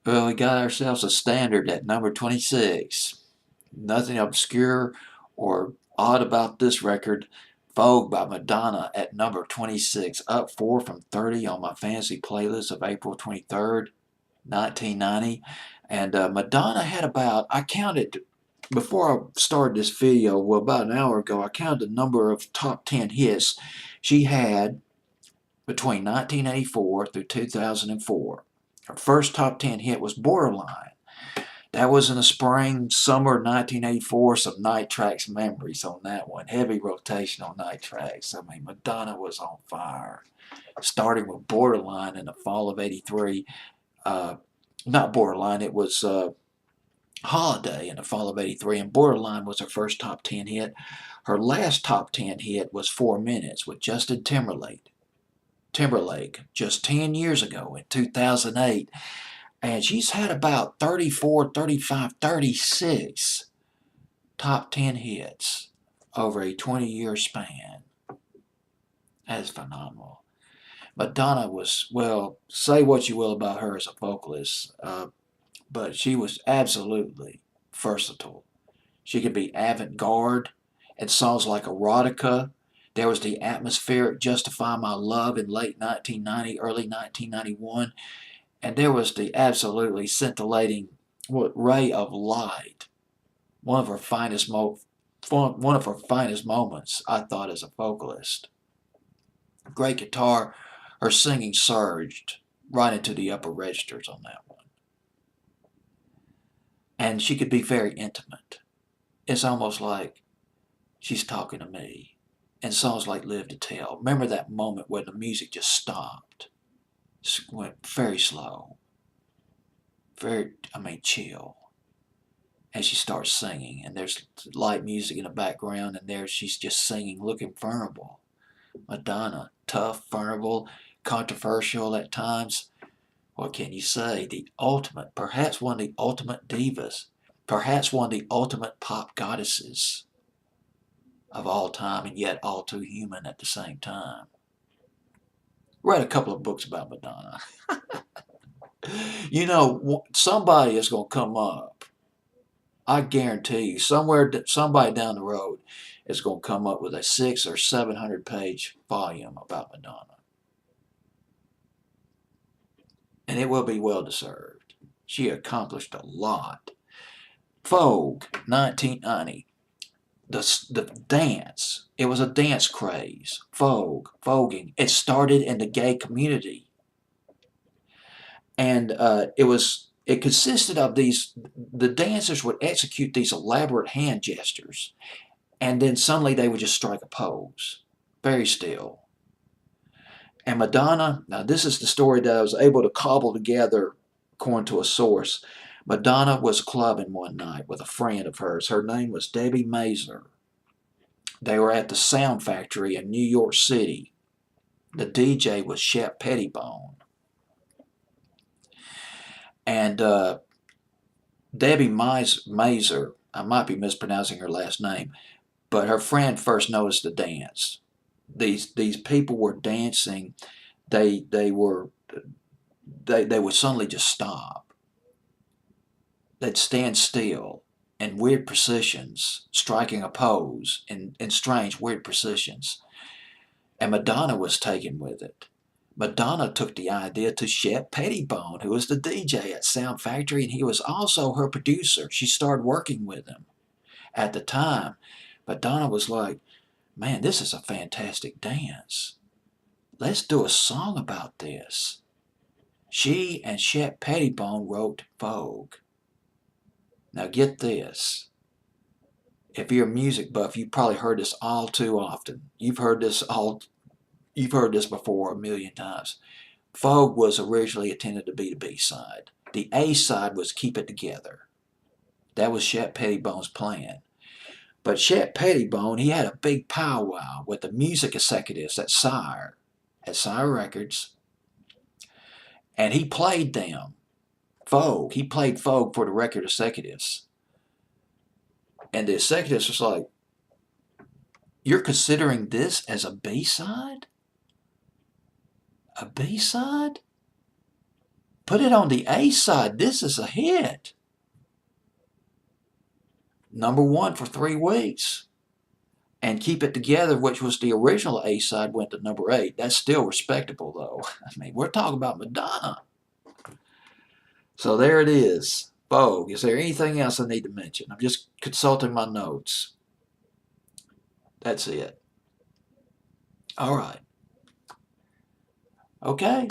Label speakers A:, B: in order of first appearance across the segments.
A: Well, we got ourselves a standard at number 26. Nothing obscure or odd about this record. Vogue by Madonna at number 26, up 4 from 30 on my fantasy playlist of April 23rd, 1990. And Madonna had about, I counted, before I started this video, well, about an hour ago, I counted the number of top 10 hits she had between 1984 through 2004. Her first top 10 hit was Borderline. That was in the spring, summer of 1984. Some Night Tracks memories on that one. Heavy rotation on Night Tracks. I mean, Madonna was on fire. Starting with Borderline in the fall of '83. Not Borderline, it was Holiday in the fall of '83. And Borderline was her first top 10 hit. Her last top 10 hit was 4 Minutes with Justin Timberlake just 10 years ago in 2008. And she's had about 34, 35, 36 top 10 hits over a 20-year span. That is phenomenal. Madonna was, well, say what you will about her as a vocalist, but she was absolutely versatile. She could be avant-garde and songs like Erotica. There was the atmospheric Justify My Love in late 1990, early 1991. And there was the absolutely scintillating ray of light. One of her finest moments, I thought, as a vocalist. Great guitar. Her singing surged right into the upper registers on that one. And she could be very intimate. It's almost like she's talking to me. And songs like Live to Tell. Remember that moment where the music just stopped? Went very slow. Chill. And she starts singing, and there's light music in the background, and there she's just singing, looking vulnerable. Madonna, tough, vulnerable, controversial at times. What can you say? The ultimate, perhaps one of the ultimate divas, perhaps one of the ultimate pop goddesses of all time, and yet all too human at the same time. Read a couple of books about Madonna. You know, somebody is going to come up. I guarantee you, somebody down the road is going to come up with a 600 or 700-page volume about Madonna. And it will be well deserved. She accomplished a lot. Vogue, 1990. The dance. It was a dance craze. Voguing. It started in the gay community. And it consisted of the dancers would execute these elaborate hand gestures, and then suddenly they would just strike a pose, very still. And Madonna, now this is the story that I was able to cobble together according to a source. Madonna was clubbing one night with a friend of hers. Her name was Debbie Mazur. They were at the Sound Factory in New York City. The DJ was Shep Pettibone. And Debbie Mazur, I might be mispronouncing her last name, but her friend first noticed the dance. These people were dancing. They would suddenly just stop. They'd stand still in weird positions, striking a pose in strange, weird positions. And Madonna was taken with it. Madonna took the idea to Shep Pettibone, who was the DJ at Sound Factory, and he was also her producer. She started working with him at the time. Madonna was like, man, this is a fantastic dance. Let's do a song about this. She and Shep Pettibone wrote Vogue. Now get this. If you're a music buff, you've probably heard this all too often. You've heard this before a million times. Vogue was originally intended to be the B-side. The A-side was Keep It Together. That was Shep Pettibone's plan. But Shep Pettibone, he had a big powwow with the music executives at Sire Records, and he played them Vogue. He played Vogue for the record executives. And the executives was like, you're considering this as a B-side? A B-side? Put it on the A side. This is a hit. #1 for 3 weeks. And Keep It Together, which was the original A side, went to #8. That's still respectable, though. I mean, we're talking about Madonna. So there it is. Vogue. Is there anything else I need to mention? I'm just consulting my notes. That's it. All right. Okay.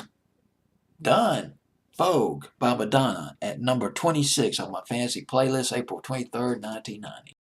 A: Done. Vogue by Madonna at number 26 on my fancy playlist, April 23rd, 1990.